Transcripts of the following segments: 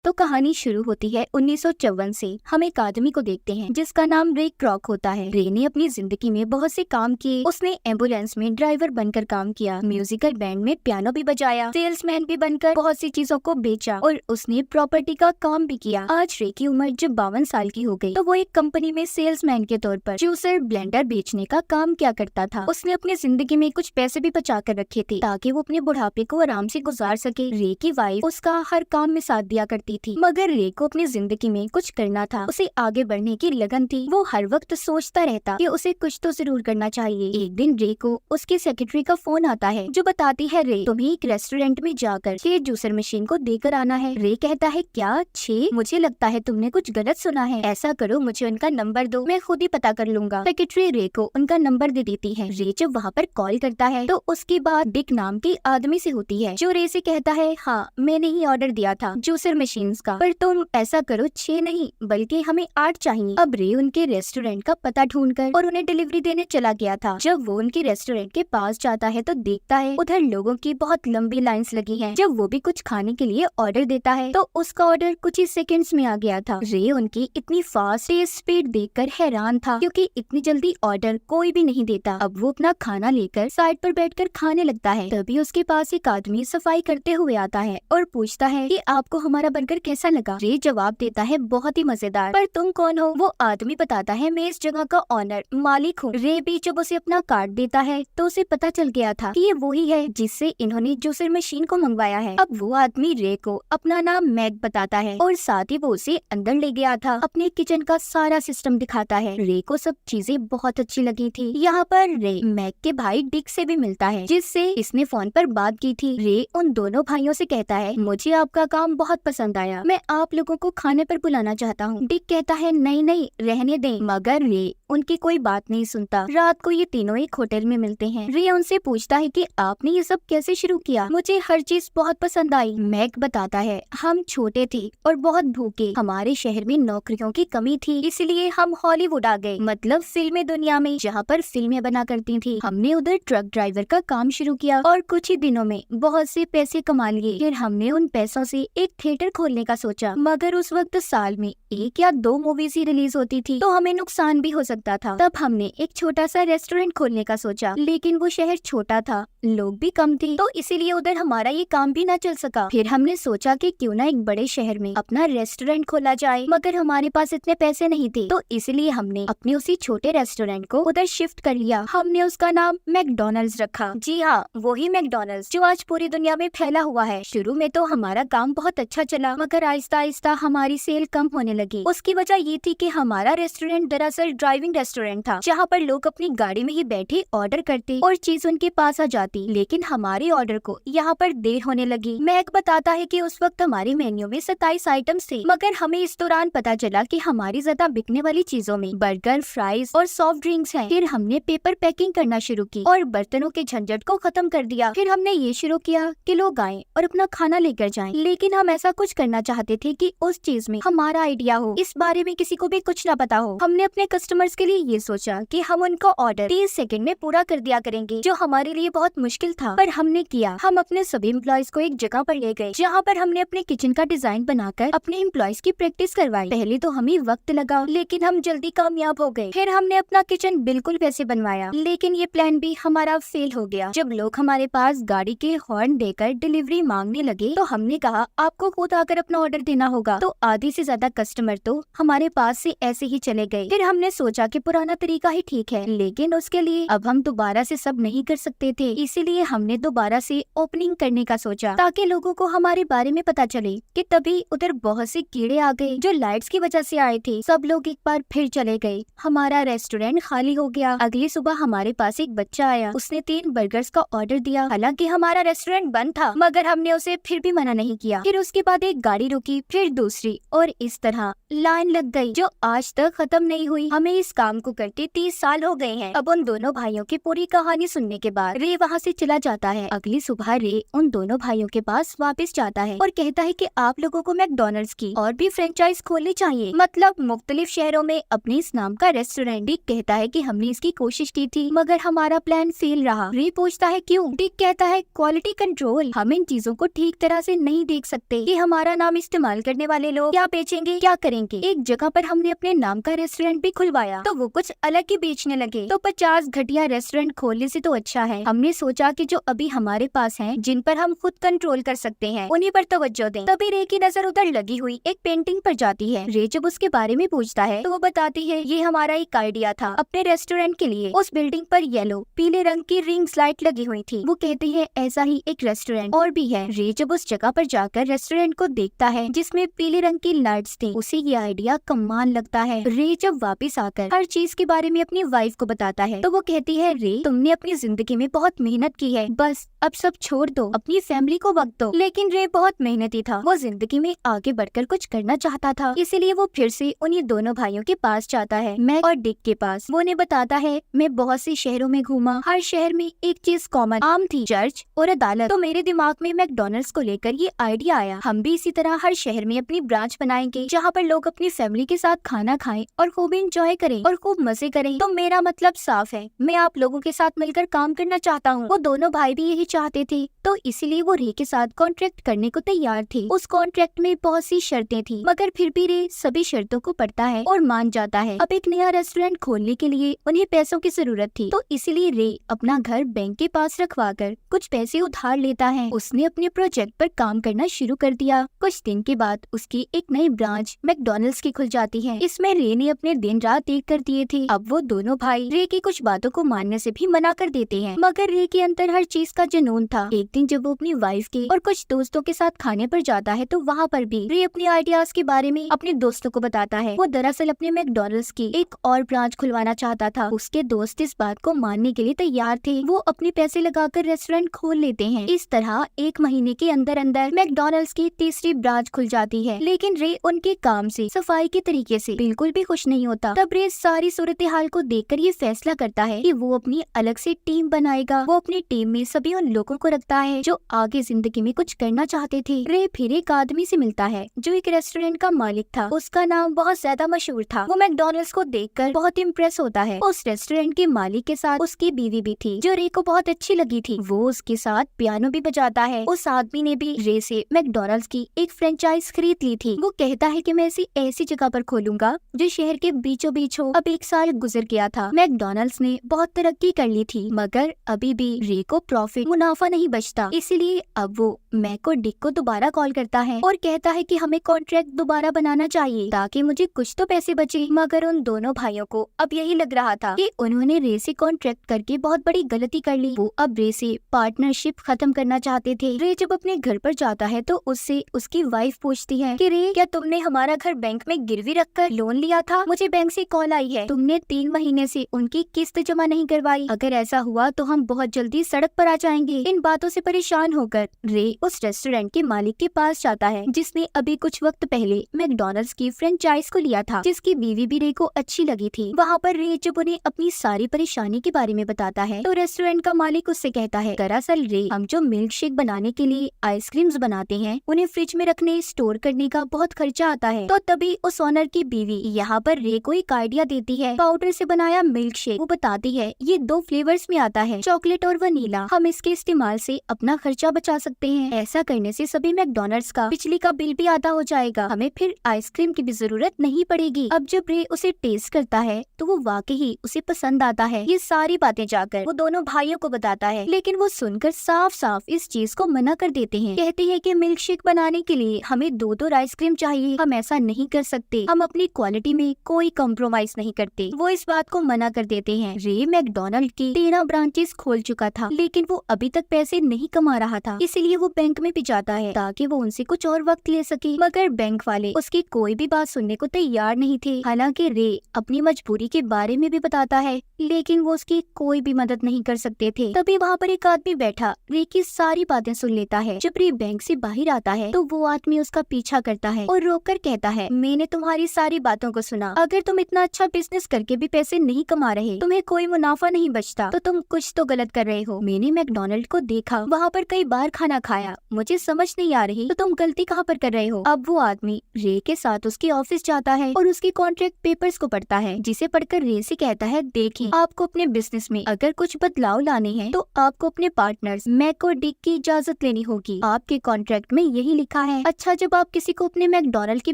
तो कहानी शुरू होती है 1954 से। हम एक आदमी को देखते हैं जिसका नाम रे क्रॉक होता है। रे ने अपनी जिंदगी में बहुत से काम किए। उसने एम्बुलेंस में ड्राइवर बनकर काम किया, म्यूजिकल बैंड में पियानो भी बजाया, सेल्समैन भी बनकर बहुत सी चीजों को बेचा और उसने प्रॉपर्टी का काम भी किया। आज रे की उम्र जब 52 साल की हो गई तो वो एक कंपनी में सेल्समैन के तौर पर जूसर ब्लेंडर बेचने का काम क्या करता था। उसने अपनी जिंदगी में कुछ पैसे भी बचा कर रखे थे ताकि वो अपने बुढ़ापे को आराम से गुजार सके। रे की वाइफ उसका हर काम में साथ दिया करती थी, मगर रे को अपनी जिंदगी में कुछ करना था। उसे आगे बढ़ने की लगन थी। वो हर वक्त सोचता रहता कि उसे कुछ तो जरूर करना चाहिए। एक दिन रे को उसके सेक्रेटरी का फोन आता है जो बताती है रे तुम्हें एक रेस्टोरेंट में जाकर 6 जूसर मशीन को देकर आना है। रे कहता है क्या 6? मुझे लगता है तुमने कुछ गलत सुना है। ऐसा करो मुझे उनका नंबर दो, मैं खुद ही पता कर लूंगा। सेक्रेटरी रे को उनका नंबर दे देती है। रे जब वहाँ पर कॉल करता है तो उसकी बात डिक नाम के आदमी से होती है जो रे से कहता है हाँ मैंने ही ऑर्डर दिया था जूसर मशीन का, पर तुम ऐसा करो 6 नहीं बल्कि हमें 8 चाहिए। अब रे उनके रेस्टोरेंट का पता ढूंढकर और उन्हें डिलीवरी देने चला गया था। जब वो उनके रेस्टोरेंट के पास जाता है तो देखता है उधर लोगों की बहुत लंबी लाइंस लगी हैं। जब वो भी कुछ खाने के लिए ऑर्डर देता है तो उसका ऑर्डर कुछ ही सेकंड्स में आ गया था। रे उनकी इतनी फास्ट स्पीड देखकर हैरान था क्योंकि इतनी जल्दी ऑर्डर कोई भी नहीं देता। अब वो अपना खाना लेकर साइड पर बैठकर खाने लगता है। तभी उसके पास एक आदमी सफाई करते हुए आता है और पूछता है कि आपको हमारा बर्गर कैसा लगा। रे जवाब देता है बहुत ही मजेदार। पर तुम कौन हो? वो आदमी बताता है मैं इस जगह का ऑनर मालिक हूँ। रे भी जब उसे अपना कार्ड देता है तो उसे पता चल गया था कि ये वही है जिससे इन्होंने जूसर मशीन को मंगवाया है। अब वो आदमी रे को अपना नाम मैक बताता है और साथ ही वो उसे अंदर ले गया था। अपने किचन का सारा सिस्टम दिखाता है। रे को सब चीजें बहुत अच्छी लगी थी। यहाँ पर रे मैक के भाई डिक से भी मिलता है जिससे इसने फोन पर बात की थी। रे उन दोनों भाइयों से कहता है मुझे आपका काम बहुत पसंद आया, मैं आप लोगों को खाने पर बुलाना चाहता हूँ। डिक कहता है नहीं नहीं रहने दें, मगर रे उनकी कोई बात नहीं सुनता। रात को ये तीनों एक होटल में मिलते हैं। रे उनसे पूछता है कि आपने ये सब कैसे शुरू किया? मुझे हर चीज बहुत पसंद आई। मैक बताता है हम छोटे थे और बहुत भूखे, हमारे शहर में नौकरियों की कमी थी, इसलिए हम हॉलीवुड आ गए, मतलब फिल्मी दुनिया में जहाँ पर फिल्में बना करती थी। हमने उधर ट्रक ड्राइवर का काम शुरू किया और कुछ ही दिनों में बहुत से पैसे कमा लिए। फिर हमने उन पैसों से एक थिएटर खोलने का सोचा, मगर उस वक्त साल में 1 या 2 मूवीज ही रिलीज होती थी तो हमें नुकसान भी हो सकता था। तब हमने एक छोटा सा रेस्टोरेंट खोलने का सोचा, लेकिन वो शहर छोटा था, लोग भी कम थे, तो इसीलिए उधर हमारा ये काम भी न चल सका। फिर हमने सोचा कि क्यों ना एक बड़े शहर में अपना रेस्टोरेंट खोला जाए, मगर हमारे पास इतने पैसे नहीं थे, तो इसलिए हमने अपने उसी छोटे रेस्टोरेंट को उधर शिफ्ट कर लिया। हमने उसका नाम मैकडॉनल्ड्स रखा। जी हाँ, वही मैकडॉनल्ड्स जो आज पूरी दुनिया में फैला हुआ है। शुरू में तो हमारा काम बहुत अच्छा चला, मगर आहिस्ता आहिस्ता हमारी सेल कम होने लगी। उसकी वजह ये थी कि हमारा रेस्टोरेंट दरअसल ड्राइविंग रेस्टोरेंट था, जहाँ पर लोग अपनी गाड़ी में ही बैठे ऑर्डर करते और चीज उनके पास आ जाती, लेकिन हमारे ऑर्डर को यहाँ पर देर होने लगी। मैक बताता है कि उस वक्त हमारे मेन्यू में 27 आइटम्स थे, मगर हमें इस दौरान पता चला कि हमारी ज्यादा बिकने वाली चीजों में बर्गर, फ्राइज और सॉफ्ट ड्रिंक्स हैं। फिर हमने पेपर पैकिंग करना शुरू की और बर्तनों के झंझट को खत्म कर दिया। फिर हमने ये शुरू किया कि लोग आएं और अपना खाना लेकर जाएं, लेकिन हम ऐसा कुछ करना चाहते थे कि उस चीज में हमारा आइडिया हो, इस बारे में किसी को भी कुछ ना पता हो। हमने अपने कस्टमर्स के लिए ये सोचा कि हम उनका ऑर्डर 30 सेकंड में पूरा कर दिया करेंगे, जो हमारे लिए बहुत मुश्किल था, पर हमने किया। हम अपने सभी एम्प्लॉयज को एक जगह पर ले गए जहाँ पर हमने अपने किचन का डिजाइन बनाकर अपने एम्प्लॉयज की प्रैक्टिस करवाई। पहले तो हमें वक्त लगा, लेकिन हम जल्दी कामयाब हो गए। फिर हमने अपना किचन बिल्कुल वैसे बनवाया, लेकिन ये प्लान भी हमारा फेल हो गया। जब लोग हमारे पास गाड़ी के हॉर्न देकर डिलीवरी मांगने लगे तो हमने कहा आपको खुद आकर अपना ऑर्डर देना होगा, तो आधी से ज्यादा कस्टमर तो हमारे पास से ऐसे ही चले गए। फिर हमने सोचा कि पुराना तरीका ही ठीक है, लेकिन उसके लिए अब हम दोबारा से सब नहीं कर सकते थे, इसीलिए हमने दोबारा से ओपनिंग करने का सोचा ताकि लोगों को हमारे बारे में पता चले। कि तभी उधर बहुत से कीड़े आ गए जो लाइट्स की वजह से आए थे। सब लोग एक बार फिर चले गए, हमारा रेस्टोरेंट खाली हो गया। अगली सुबह हमारे पास एक बच्चा आया, उसने 3 बर्गर्स का ऑर्डर दिया। हालांकि हमारा रेस्टोरेंट बंद था, मगर हमने उसे फिर भी मना नहीं किया। फिर उसके बाद एक गाड़ी रुकी, फिर दूसरी, और इस तरह लाइन लग गई जो आज तक खत्म नहीं हुई। हमें इस काम को करते 30 साल हो गए हैं। अब उन दोनों भाइयों की पूरी कहानी सुनने के बाद रे वहाँ से चला जाता है। अगली सुबह रे उन दोनों भाइयों के पास वापस जाता है और कहता है कि आप लोगों को मैकडॉनल्ड्स की और भी फ्रेंचाइज खोलनी चाहिए, मतलब मुख्तलिफ शहरों में अपने इस नाम का रेस्टोरेंट। डिक कहता है कि हमने इसकी कोशिश की थी, मगर हमारा प्लान फेल रहा। रे पूछता है क्यों? डिक कहता है क्वालिटी कंट्रोल, हम इन चीजों को ठीक तरह से नहीं देख सकते कि हमारा हमारा नाम इस्तेमाल करने वाले लोग क्या बेचेंगे, क्या करेंगे। एक जगह पर हमने अपने नाम का रेस्टोरेंट भी खुलवाया तो वो कुछ अलग ही बेचने लगे। तो 50 घटिया रेस्टोरेंट खोलने से तो अच्छा है हमने सोचा कि जो अभी हमारे पास हैं, जिन पर हम खुद कंट्रोल कर सकते हैं, उन्हीं पर तवज्जो दें। तभी रे की नजर उधर लगी हुई एक पेंटिंग पर जाती है। रे जब उसके बारे में पूछता है तो वो बताती है ये हमारा एक आइडिया था अपने रेस्टोरेंट के लिए। उस बिल्डिंग पर येलो पीले रंग की रिंग्स लाइट लगी हुई थी। वो कहती है ऐसा ही एक रेस्टोरेंट और भी है। रे जब उस जगह पर जाकर रेस्टोरेंट को देखता है जिसमें पीले रंग की लाइट्स थी, उसे ये आइडिया कमाल लगता है। रे जब वापस आकर हर चीज के बारे में अपनी वाइफ को बताता है तो वो कहती है रे तुमने अपनी जिंदगी में बहुत मेहनत की है, बस अब सब छोड़ दो, अपनी फैमिली को वक्त दो। लेकिन रे बहुत मेहनती था, वो जिंदगी में आगे बढ़कर कुछ करना चाहता था, इसीलिए वो फिर से उन्हीं दोनों भाइयों के पास जाता है, मैक और डिक के पास। वो उन्हें बताता है मैं बहुत से शहरों में घूमा, हर शहर में एक चीज कॉमन आम थी, चर्च और अदालत। तो मेरे दिमाग में मैकडॉनल्ड्स को लेकर ये आइडिया आया, हम भी इसी तरह हर शहर में अपनी ब्रांच बनाएंगे जहाँ पर लोग अपनी फैमिली के साथ खाना खाएं और खूब एंजॉय करें और खूब मजे करें। तो मेरा मतलब साफ है, मैं आप लोगों के साथ मिलकर काम करना चाहता हूँ। वो दोनों भाई भी यही चाहते थे, तो इसीलिए वो रे के साथ कॉन्ट्रैक्ट करने को तैयार थे। उस कॉन्ट्रैक्ट में बहुत सी शर्तें थी, मगर फिर भी रे सभी शर्तों को पढ़ता है और मान जाता है। अब एक नया रेस्टोरेंट खोलने के लिए उन्हें पैसों की जरूरत थी, तो इसीलिए रे अपना घर बैंक के पास रखवा कर कुछ पैसे उधार लेता है। उसने अपने प्रोजेक्ट पर काम करना शुरू कर दिया। कुछ दिन के बाद उसकी एक नई ब्रांच मैकडॉनल्ड्स की खुल जाती है। इसमें रे ने अपने दिन रात एक कर दिए थे। अब वो दोनों भाई रे की कुछ बातों को मानने से भी मना कर देते हैं, मगर रे के अंदर हर चीज का जुनून था। एक दिन जब वो अपनी वाइफ के और कुछ दोस्तों के साथ खाने पर जाता है तो वहाँ पर भी रे अपने आइडियाज के बारे में अपने दोस्तों को बताता है। वो दरअसल अपने मैकडॉनल्ड्स की एक और ब्रांच खुलवाना चाहता था। उसके दोस्त इस बात को मानने के लिए तैयार थे। वो अपने पैसे लगाकर रेस्टोरेंट खोल लेते हैं। इस तरह एक महीने के अंदर अंदर मैकडॉनल्ड्स की तीसरी ब्रांच खुल जाती है। लेकिन रे उनके काम से, सफाई के तरीके से बिल्कुल भी खुश नहीं होता। तब रे सारी सूरत हाल को देखकर ये फैसला करता है कि वो अपनी अलग से टीम बनाएगा। वो अपनी टीम में सभी उन लोगों को रखता है जो आगे जिंदगी में कुछ करना चाहते थे। रे फिर एक आदमी से मिलता है जो एक रेस्टोरेंट का मालिक था। उसका नाम बहुत ज्यादा मशहूर था। वो मैकडॉनल्ड्स को देखकर बहुत इम्प्रेस होता है। उस रेस्टोरेंट के मालिक के साथ उसकी बीवी भी थी जो रे को बहुत अच्छी लगी थी। वो उसके साथ पियानो भी बजाता है। उस आदमी ने भी रे से मैकडॉनल्ड्स की एक फ्रेंचाइज खरीद ली थी। वो कहता है कि मैं ऐसी जगह पर खोलूंगा जो शहर के बीचों बीच हो। अब 1 साल गुजर गया था। मैकडॉनल्ड्स ने बहुत तरक्की कर ली थी, मगर अभी भी रे को प्रॉफिट, मुनाफा नहीं बचता। इसीलिए अब वो मैक और डिक को दोबारा कॉल करता है और कहता है कि हमें कॉन्ट्रैक्ट दोबारा बनाना चाहिए ताकि मुझे कुछ तो पैसे बचे। मगर उन दोनों भाइयों को अब यही लग रहा था कि उन्होंने रे से कॉन्ट्रैक्ट करके बहुत बड़ी गलती कर ली। वो अब रे से पार्टनरशिप खत्म करना चाहते थे। रे जब अपने घर पर जाता है तो उससे उसकी वाइफ पूछती है कि रे क्या तुमने हमारा घर बैंक में गिरवी रखकर लोन लिया था? मुझे बैंक से कॉल आई है, तुमने 3 महीने से उनकी किस्त जमा नहीं करवाई। अगर ऐसा हुआ तो हम बहुत जल्दी सड़क पर आ जाएंगे। इन बातों से परेशान होकर रे उस रेस्टोरेंट के मालिक के पास जाता है जिसने अभी कुछ वक्त पहले मैकडॉनल्ड्स की फ्रेंचाइज को लिया था, जिसकी बीवी भी रे को अच्छी लगी थी। वहाँ पर रे जब उन्हें अपनी सारी परेशानी के बारे में बताता है तो रेस्टोरेंट का मालिक उससे कहता है दरअसल रे हम जो मिल्क शेक बनाने के लिए आइसक्रीम्स बनाते हैं उन्हें फ्रिज में रखने, स्टोर करने का बहुत खर्चा आता है। तो तभी उस ओनर की बीवी यहाँ पर रे को एक आइडिया देती है, पाउडर से बनाया मिल्क शेक। वो बताती है ये 2 फ्लेवर्स में आता है, चॉकलेट और वनीला। हम इसके इस्तेमाल से अपना खर्चा बचा सकते हैं। ऐसा करने से सभी मैकडॉनल्ड्स का बिजली का बिल भी आधा हो जाएगा, हमें फिर आइसक्रीम की भी जरूरत नहीं पड़ेगी। अब जब रे उसे टेस्ट करता है तो वो वाकई उसे पसंद आता है। ये सारी बातें जाकर वो दोनों भाइयों को बताता है, लेकिन वो सुनकर साफ साफ इस चीज को मना कर देते हैं। कहते हैं कि मिल्क शेक बनाने के लिए हमें 2 आइसक्रीम चाहिए, हम ऐसा नहीं कर सकते, हम अपनी क्वालिटी में कोई कॉम्प्रोमाइज नहीं करते। वो इस बात को मना कर देते हैं। रे मैकडॉनल्ड की 13 ब्रांचेस खोल चुका था, लेकिन वो अभी तक पैसे नहीं कमा रहा था, इसीलिए वो बैंक में भी जाता है ताकि वो उनसे कुछ और वक्त ले सके। मगर बैंक वाले उसकी कोई भी बात सुनने को तैयार नहीं थे। हालांकि रे अपनी मजबूरी के बारे में भी बताता है, लेकिन वो उसकी कोई भी मदद नहीं कर सकते थे। तभी वहाँ पर एक आदमी बैठा रे की सारी बातें सुन लेता है। जब रे बैंक से बाहर आता है तो वो आदमी उसका पीछा करता है और रोककर कहता है मैंने तुम्हारी सारी बातों को सुना, अगर तुम इतना अच्छा बिजनेस करके भी पैसे नहीं कमा रहे, तुम्हें कोई मुनाफा नहीं बचता, तो तुम कुछ तो गलत कर रहे हो। मैंने मैकडॉनल्ड को देखा, वहाँ पर कई बार खाना खाया, मुझे समझ नहीं आ रही तो तुम गलती कहाँ पर कर रहे हो। अब वो आदमी रे के साथ उसके ऑफिस जाता है और उसके कॉन्ट्रैक्ट पेपर्स को पढ़ता है, जिसे पढ़कर रे से कहता है देखिए आपको अपने बिजनेस में अगर कुछ बदलाव लाने हैं तो आपको अपने पार्टनर्स मैक और डिक की इजाजत लेनी होगी। आपके कॉन्ट्रैक्ट में यही लिखा देखा है। अच्छा, जब आप किसी को अपने मैकडोनल्ड की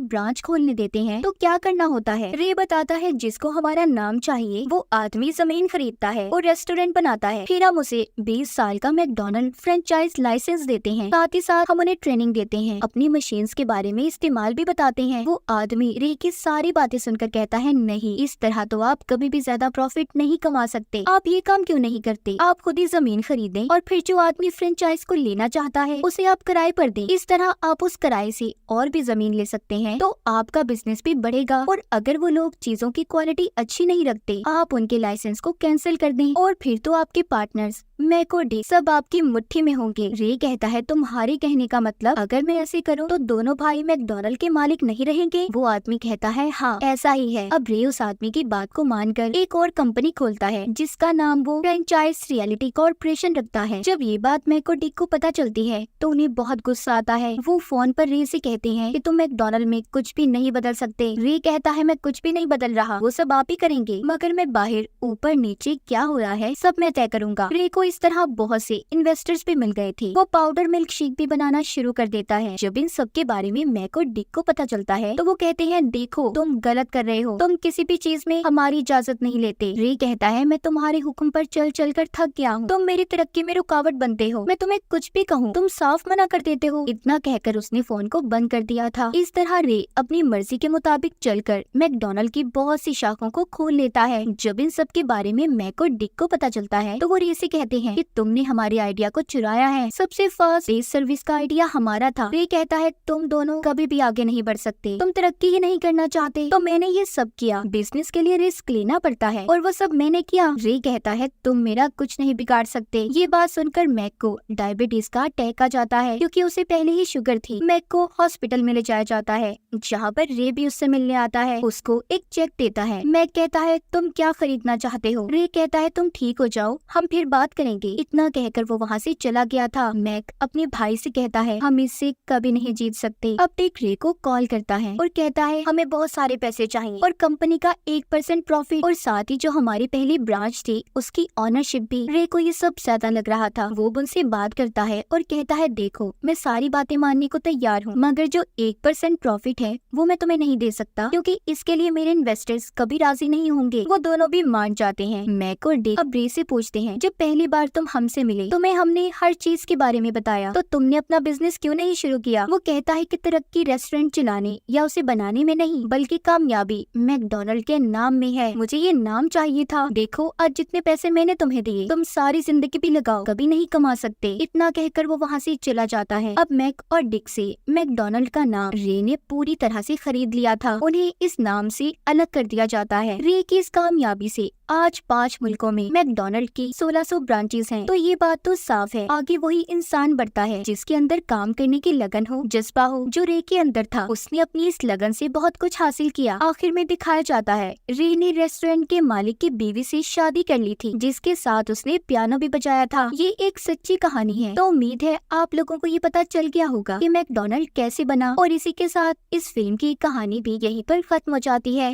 ब्रांच खोलने देते हैं तो क्या करना होता है? रे बताता है जिसको हमारा नाम चाहिए वो आदमी जमीन खरीदता है और रेस्टोरेंट बनाता है। फिर हम उसे 20 साल का मैकडोनल्ड फ्रेंचाइज लाइसेंस देते हैं। साथ ही साथ हम उन्हें ट्रेनिंग देते हैं, अपनी मशीन्स के बारे में इस्तेमाल भी बताते हैं। वो आदमी रे की सारी बातें सुनकर कहता है, नहीं, इस तरह तो आप कभी भी ज्यादा प्रॉफिट नहीं कमा सकते। आप ये काम क्यों नहीं करते? आप खुद ही जमीन खरीदें और फिर जो आदमी फ्रेंचाइज को लेना चाहता है उसे आप किराए पर दें। इस तरह आप उस किराए से और भी जमीन ले सकते हैं तो आपका बिजनेस भी बढ़ेगा। और अगर वो लोग चीजों की क्वालिटी अच्छी नहीं रखते, आप उनके लाइसेंस को कैंसिल कर दें और फिर तो आपके पार्टनर्स मैक और डिक सब आपकी मुट्ठी में होंगे। रे कहता है, तुम्हारे कहने का मतलब अगर मैं ऐसे करूं तो दोनों भाई मैकडोनल्ड के मालिक नहीं रहेंगे? वो आदमी कहता है, हाँ ऐसा ही है। अब रे उस आदमी की बात को मानकर एक और कंपनी खोलता है जिसका नाम वो फ्रेंचाइज रियलिटी कॉर्पोरेशन रखता है। जब ये बात मैक और डिक को पता चलती है तो उन्हें बहुत गुस्सा आता है। वो फोन पर रे से कहते हैं कि तुम मैकडोनल्ड में कुछ भी नहीं बदल सकते। रे कहता है, मैं कुछ भी नहीं बदल रहा, वो सब आप ही करेंगे, मगर मैं बाहर ऊपर नीचे क्या हो रहा है सब मैं तय करूंगा। रे को इस तरह बहुत से इन्वेस्टर्स भी मिल गए थे। वो पाउडर मिल्क शेक भी बनाना शुरू कर देता है। जब इन सब के बारे में मैक और डिक को पता चलता है तो वो कहते हैं, देखो तुम गलत कर रहे हो, तुम किसी भी चीज में हमारी इजाजत नहीं लेते। रे कहता है, मैं तुम्हारे हुक्म पर चल चल कर थक गया हूँ, तुम मेरी तरक्की में रुकावट बनते हो, मैं तुम्हें कुछ भी कहूँ तुम साफ मना कर देते हो। इतना कहकर उसने फोन को बंद कर दिया था। इस तरह रे अपनी मर्जी के मुताबिक चलकर मैकडोनल्ड की बहुत सी शाखों को खोल लेता है। जब इन सब के बारे में मैक और डिक को पता चलता है तो वो रे से कहते हैं कि तुमने हमारे आइडिया को चुराया है, सबसे फास्ट बेस सर्विस का आइडिया हमारा था। रे कहता है, तुम दोनों कभी भी आगे नहीं बढ़ सकते, तुम तरक्की ही नहीं करना चाहते, तो मैंने ये सब किया, बिजनेस के लिए रिस्क लेना पड़ता है और वो सब मैंने किया। रे कहता है, तुम मेरा कुछ नहीं बिगाड़ सकते। ये बात सुनकर मैक को डायबिटीज का अटैक आ जाता है क्योंकि उसे पहले ही शुगर थी। मैक को हॉस्पिटल में ले जाया जाता है जहाँ पर रे भी उससे मिलने आता है, उसको एक चेक देता है। मैक कहता है, तुम क्या खरीदना चाहते हो? रे कहता है, तुम ठीक हो जाओ, हम फिर बात करेंगे। इतना कहकर वो वहाँ से चला गया था। मैक अपने भाई से कहता है, हम इससे कभी नहीं जीत सकते। अब डिक रे को कॉल करता है और कहता है, हमें बहुत सारे पैसे चाहिए और कंपनी का 1% प्रॉफिट और साथ ही जो हमारी पहली ब्रांच थी उसकी ऑनरशिप भी। रे को ये सब ज्यादा लग रहा था। वो उनसे बात करता है और कहता है, देखो मैं सारी बातें मानने को तैयार हूँ, मगर जो 1% प्रॉफिट है वो मैं तुम्हें नहीं दे सकता क्योंकि इसके लिए मेरे इन्वेस्टर्स कभी राजी नहीं होंगे। वो दोनों भी मान जाते हैं। मैक और डिक अब रे से पूछते हैं, जब पहली बार तुम हमसे मिले तुम्हें हमने हर चीज के बारे में बताया, तो तुमने अपना बिजनेस क्यों नहीं शुरू किया? वो कहता है कि तरक्की रेस्टोरेंट चलाने या उसे बनाने में नहीं बल्कि कामयाबी मैकडोनल्ड के नाम में है। मुझे ये नाम चाहिए था। देखो आज जितने पैसे मैंने तुम्हें दिए तुम सारी जिंदगी भी लगाओ कभी नहीं कमा सकते। इतना कहकर वो वहाँ से चला जाता है। अब मैक और डिक से मैकडोनल्ड का नाम रे ने पूरी तरह से खरीद लिया था। उन्हें इस नाम से अलग कर दिया जाता है। रे की इस कामयाबी से आज 5 मुल्कों में मैकडोनल्ड की 1600 ब्रांचेस हैं। तो ये बात तो साफ है, आगे वही इंसान बढ़ता है जिसके अंदर काम करने की लगन हो, जज्बा हो, जो रे के अंदर था। उसने अपनी इस लगन से बहुत कुछ हासिल किया। आखिर में दिखाया जाता है रे ने रेस्टोरेंट के मालिक की बीवी से शादी कर ली थी जिसके साथ उसने पियानो भी बजाया था। ये एक सच्ची कहानी है। तो उम्मीद है आप लोगों को ये पता चल गया होगा कि मैकडोनल्ड कैसे बना और इसी के साथ इस फिल्म की कहानी भी यहीं पर खत्म हो जाती है।